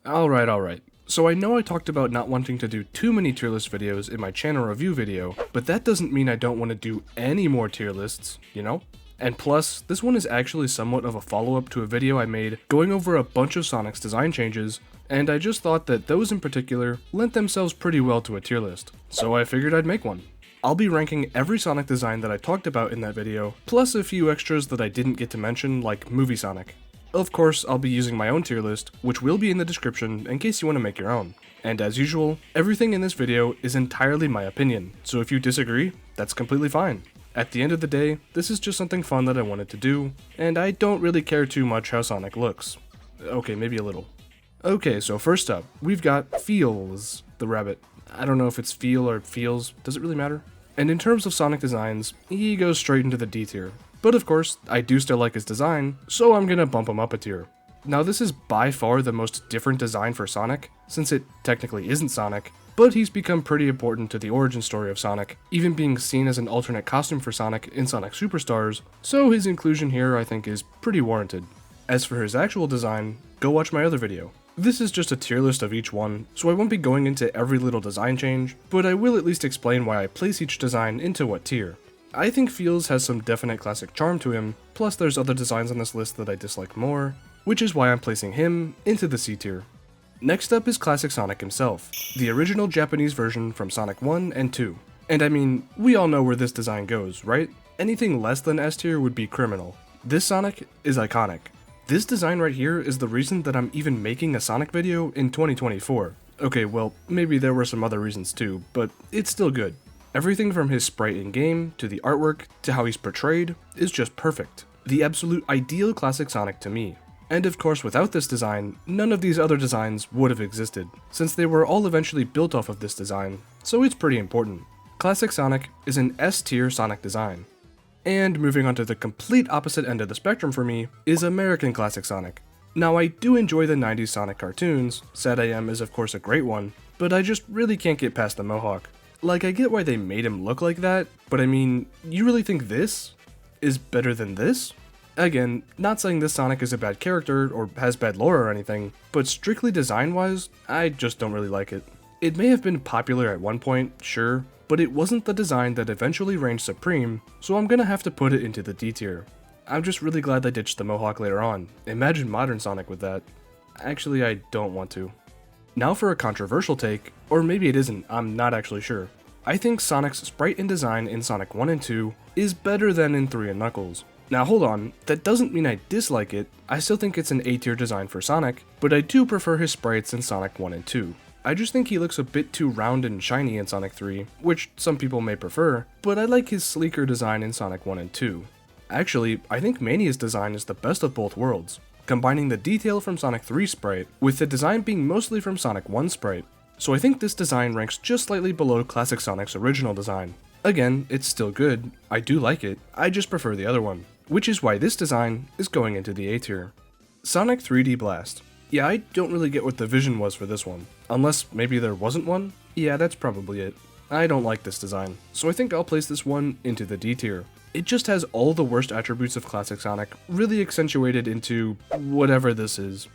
Alright. So I know I talked about not wanting to do too many tier list videos in my channel review video, but that doesn't mean I don't want to do any more tier lists, you know? And plus, this one is actually somewhat of a follow-up to a video I made going over a bunch of Sonic's design changes, and I just thought that those in particular lent themselves pretty well to a tier list, so I figured I'd make one. I'll be ranking every Sonic design that I talked about in that video, plus a few extras that I didn't get to mention, like Movie Sonic. Of course, I'll be using my own tier list, which will be in the description in case you want to make your own. And as usual, everything in this video is entirely my opinion, so if you disagree, that's completely fine. At the end of the day, this is just something fun that I wanted to do, and I don't really care too much how Sonic looks. Okay, maybe a little. Okay, so first up, we've got Feels, the rabbit. I don't know if it's Feel or Feels, does it really matter? And in terms of Sonic designs, he goes straight into the D tier. But of course, I do still like his design, so I'm gonna bump him up a tier. Now this is by far the most different design for Sonic, since it technically isn't Sonic, but he's become pretty important to the origin story of Sonic, even being seen as an alternate costume for Sonic in Sonic Superstars, so his inclusion here I think is pretty warranted. As for his actual design, go watch my other video. This is just a tier list of each one, so I won't be going into every little design change, but I will at least explain why I place each design into what tier. I think Feels has some definite classic charm to him, plus there's other designs on this list that I dislike more, which is why I'm placing him into the C tier. Next up is Classic Sonic himself, the original Japanese version from Sonic 1 and 2. And I mean, we all know where this design goes, right? Anything less than S tier would be criminal. This Sonic is iconic. This design right here is the reason that I'm even making a Sonic video in 2024. Okay, well, maybe there were some other reasons too, but it's still good. Everything from his sprite in-game, to the artwork, to how he's portrayed, is just perfect. The absolute ideal classic Sonic to me. And of course without this design, none of these other designs would have existed, since they were all eventually built off of this design, so it's pretty important. Classic Sonic is an S tier Sonic design. And moving on to the complete opposite end of the spectrum for me, is American Classic Sonic. Now I do enjoy the 90s Sonic cartoons, Sad I Am is of course a great one, but I just really can't get past the mohawk. Like, I get why they made him look like that, but I mean, you really think this is better than this? Again, not saying this Sonic is a bad character or has bad lore or anything, but strictly design-wise, I just don't really like it. It may have been popular at one point, sure, but it wasn't the design that eventually reigned supreme, so I'm gonna have to put it into the D tier. I'm just really glad they ditched the mohawk later on. Imagine modern Sonic with that. Actually, I don't want to. Now for a controversial take, or maybe it isn't, I'm not actually sure. I think Sonic's sprite and design in Sonic 1 and 2 is better than in 3 and Knuckles. Now hold on, that doesn't mean I dislike it, I still think it's an A tier design for Sonic, but I do prefer his sprites in Sonic 1 and 2. I just think he looks a bit too round and shiny in Sonic 3, which some people may prefer, but I like his sleeker design in Sonic 1 and 2. Actually, I think Mania's design is the best of both worlds, combining the detail from Sonic 3 sprite with the design being mostly from Sonic 1 sprite, so I think this design ranks just slightly below Classic Sonic's original design. Again, it's still good, I do like it, I just prefer the other one, which is why this design is going into the A tier. Sonic 3D Blast. Yeah, I don't really get what the vision was for this one, unless maybe there wasn't one? Yeah, that's probably it. I don't like this design, so I think I'll place this one into the D tier. It just has all the worst attributes of Classic Sonic, really accentuated into whatever this is.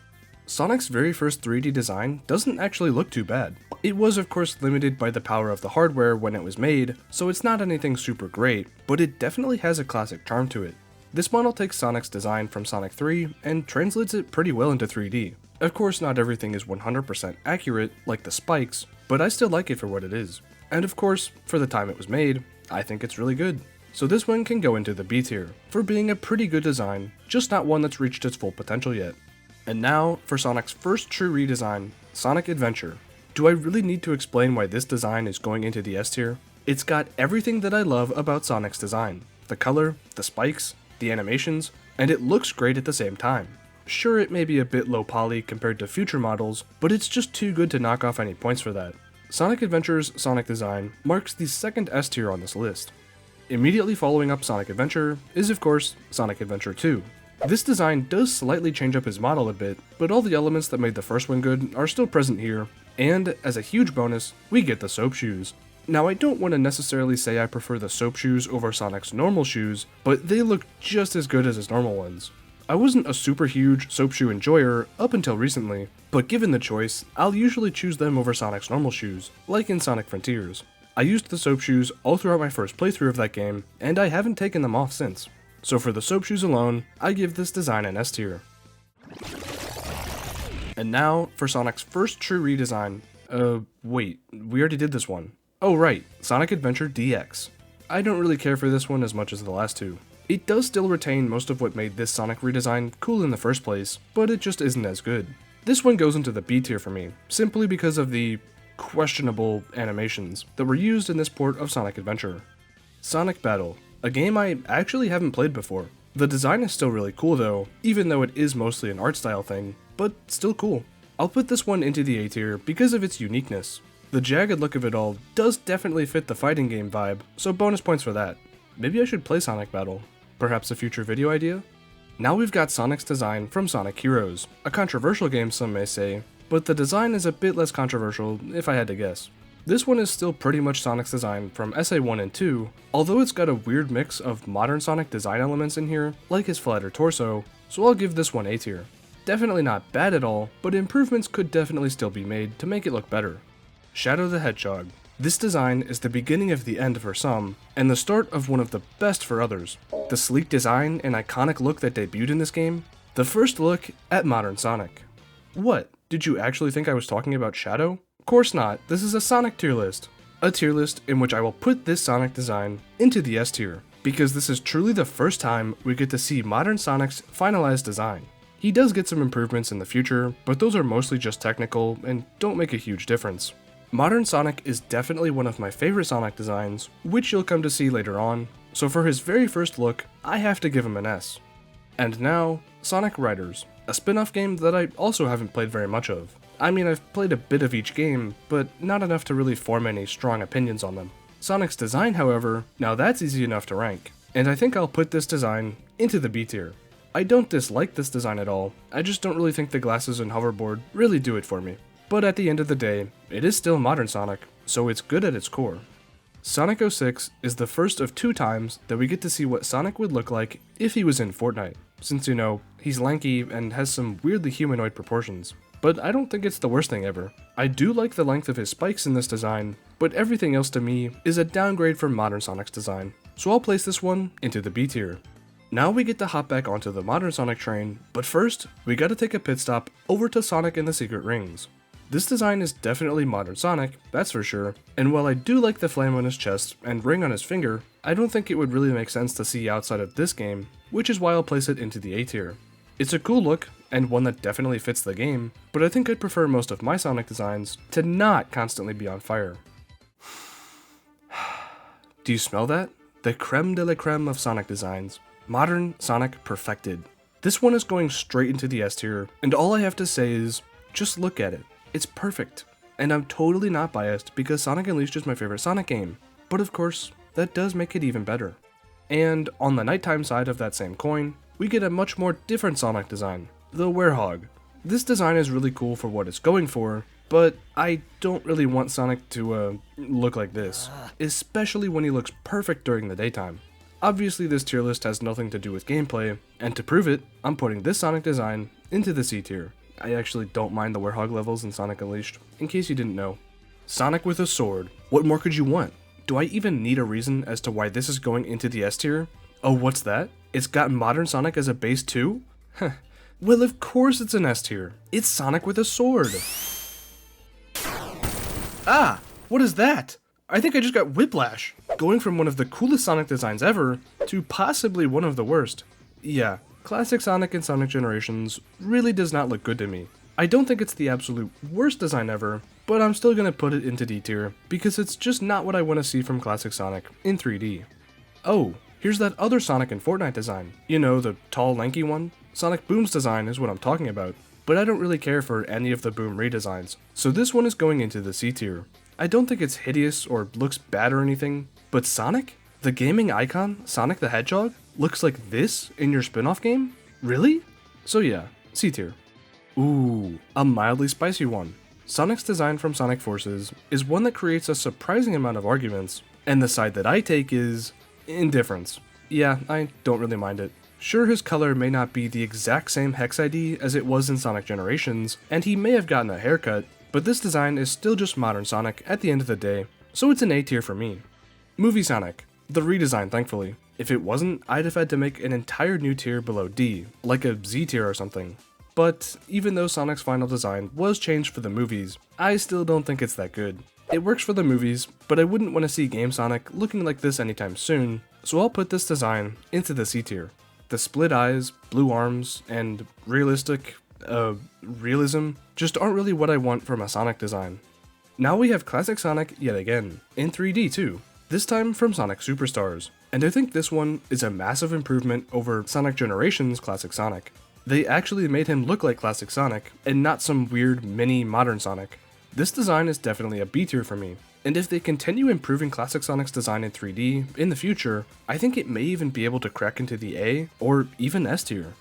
Sonic's very first 3D design doesn't actually look too bad. It was of course limited by the power of the hardware when it was made, so it's not anything super great, but it definitely has a classic charm to it. This model takes Sonic's design from Sonic 3 and translates it pretty well into 3D. Of course not everything is 100% accurate, like the spikes, but I still like it for what it is. And of course, for the time it was made, I think it's really good. So this one can go into the B tier, for being a pretty good design, just not one that's reached its full potential yet. And now, for Sonic's first true redesign, Sonic Adventure. Do I really need to explain why this design is going into the S tier? It's got everything that I love about Sonic's design. The color, the spikes, the animations, and it looks great at the same time. Sure, it may be a bit low poly compared to future models, but it's just too good to knock off any points for that. Sonic Adventure's Sonic design marks the second S tier on this list. Immediately following up Sonic Adventure is of course Sonic Adventure 2. This design does slightly change up his model a bit, but all the elements that made the first one good are still present here, and as a huge bonus, we get the soap shoes. Now I don't want to necessarily say I prefer the soap shoes over Sonic's normal shoes, but they look just as good as his normal ones. I wasn't a super huge soap shoe enjoyer up until recently, but given the choice, I'll usually choose them over Sonic's normal shoes, like in Sonic Frontiers. I used the soap shoes all throughout my first playthrough of that game, and I haven't taken them off since. So for the soap shoes alone, I give this design an S tier. And now for Sonic's first true redesign. Wait, we already did this one. Oh right, Sonic Adventure DX. I don't really care for this one as much as the last two. It does still retain most of what made this Sonic redesign cool in the first place, but it just isn't as good. This one goes into the B tier for me, simply because of the questionable animations that were used in this port of Sonic Adventure. Sonic Battle, a game I actually haven't played before. The design is still really cool though, even though it is mostly an art style thing, but still cool. I'll put this one into the A tier because of its uniqueness. The jagged look of it all does definitely fit the fighting game vibe, so bonus points for that. Maybe I should play Sonic Battle. Perhaps a future video idea? Now we've got Sonic's design from Sonic Heroes, a controversial game some may say, but the design is a bit less controversial if I had to guess. This one is still pretty much Sonic's design from SA1 and 2, although it's got a weird mix of modern Sonic design elements in here, like his flatter torso, so I'll give this one A tier. Definitely not bad at all, but improvements could definitely still be made to make it look better. Shadow the Hedgehog. This design is the beginning of the end for some, and the start of one of the best for others. The sleek design and iconic look that debuted in this game, the first look at modern Sonic. What, did you actually think I was talking about Shadow? Of course not, this is a Sonic tier list. A tier list in which I will put this Sonic design into the S tier, because this is truly the first time we get to see modern Sonic's finalized design. He does get some improvements in the future, but those are mostly just technical and don't make a huge difference. Modern Sonic is definitely one of my favorite Sonic designs, which you'll come to see later on, so for his very first look, I have to give him an S. And now, Sonic Riders, a spin-off game that I also haven't played very much of. I mean, I've played a bit of each game, but not enough to really form any strong opinions on them. Sonic's design, however, now that's easy enough to rank, and I think I'll put this design into the B tier. I don't dislike this design at all, I just don't really think the glasses and hoverboard really do it for me. But at the end of the day, it is still modern Sonic, so it's good at its core. Sonic 06 is the first of 2 times that we get to see what Sonic would look like if he was in Fortnite, since you know, he's lanky and has some weirdly humanoid proportions. But I don't think it's the worst thing ever. I do like the length of his spikes in this design, but everything else to me is a downgrade from modern Sonic's design, so I'll place this one into the B tier. Now we get to hop back onto the modern Sonic train, but first, we gotta take a pit stop over to Sonic and the Secret Rings. This design is definitely modern Sonic, that's for sure, and while I do like the flame on his chest and ring on his finger, I don't think it would really make sense to see outside of this game, which is why I'll place it into the A tier. It's a cool look, and one that definitely fits the game, but I think I'd prefer most of my Sonic designs to not constantly be on fire. Do you smell that? The creme de la creme of Sonic designs. Modern Sonic perfected. This one is going straight into the S tier, and all I have to say is, just look at it. It's perfect. And I'm totally not biased because Sonic Unleashed is my favorite Sonic game. But of course, that does make it even better. And on the nighttime side of that same coin, we get a much more different Sonic design, the Werehog. This design is really cool for what it's going for, but I don't really want Sonic to look like this, especially when he looks perfect during the daytime. Obviously this tier list has nothing to do with gameplay, and to prove it, I'm putting this Sonic design into the C tier. I actually don't mind the Werehog levels in Sonic Unleashed, in case you didn't know. Sonic with a sword. What more could you want? Do I even need a reason as to why this is going into the S tier? Oh, what's that? It's got modern Sonic as a base too? Heh. Well, of course it's an S tier. It's Sonic with a sword. Ah, what is that? I think I just got whiplash. Going from one of the coolest Sonic designs ever to possibly one of the worst. Yeah. Classic Sonic and Sonic Generations really does not look good to me. I don't think it's the absolute worst design ever, but I'm still gonna put it into D tier, because it's just not what I want to see from classic Sonic in 3D. Oh, here's that other Sonic in Fortnite design. You know, the tall, lanky one? Sonic Boom's design is what I'm talking about, but I don't really care for any of the Boom redesigns, so this one is going into the C tier. I don't think it's hideous or looks bad or anything, but Sonic? The gaming icon, Sonic the Hedgehog, looks like this in your spin-off game? Really? So yeah, C tier. Ooh, a mildly spicy one. Sonic's design from Sonic Forces is one that creates a surprising amount of arguments, and the side that I take is indifference. Yeah, I don't really mind it. Sure, his color may not be the exact same Hex ID as it was in Sonic Generations, and he may have gotten a haircut, but this design is still just modern Sonic at the end of the day, so it's an A tier for me. Movie Sonic. The redesign, thankfully. If it wasn't, I'd have had to make an entire new tier below D, like a Z tier or something. But even though Sonic's final design was changed for the movies, I still don't think it's that good. It works for the movies, but I wouldn't want to see Game Sonic looking like this anytime soon, so I'll put this design into the C tier. The split eyes, blue arms, and realism just aren't really what I want from a Sonic design. Now we have Classic Sonic yet again, in 3D too, this time from Sonic Superstars, and I think this one is a massive improvement over Sonic Generations Classic Sonic. They actually made him look like Classic Sonic, and not some weird mini modern Sonic. This design is definitely a B tier for me, and if they continue improving Classic Sonic's design in 3D in the future, I think it may even be able to crack into the A or even S tier.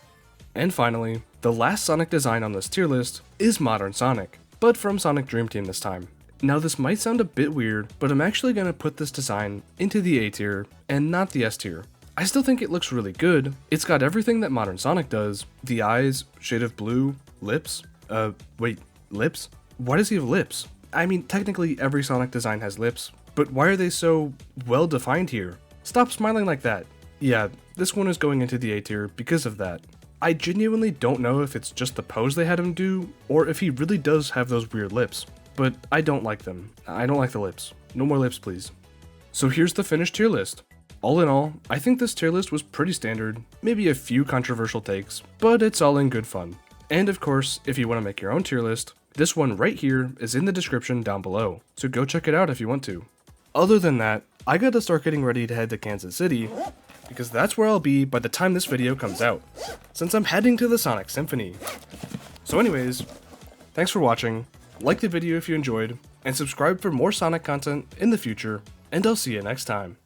And finally, the last Sonic design on this tier list is Modern Sonic, but from Sonic Dream Team this time. Now this might sound a bit weird, but I'm actually going to put this design into the A tier and not the S tier. I still think it looks really good. It's got everything that Modern Sonic does. The eyes, shade of blue, lips. Wait, lips? Why does he have lips? I mean, technically every Sonic design has lips, but why are they so well defined here? Stop smiling like that. Yeah, this one is going into the A tier because of that. I genuinely don't know if it's just the pose they had him do, or if he really does have those weird lips, but I don't like them. I don't like the lips. No more lips, please. So here's the finished tier list. All in all, I think this tier list was pretty standard, maybe a few controversial takes, but it's all in good fun. And of course, if you want to make your own tier list, this one right here is in the description down below, so go check it out if you want to. Other than that, I gotta start getting ready to head to Kansas City, because that's where I'll be by the time this video comes out, since I'm heading to the Sonic Symphony. So anyways, thanks for watching, like the video if you enjoyed, and subscribe for more Sonic content in the future, and I'll see you next time.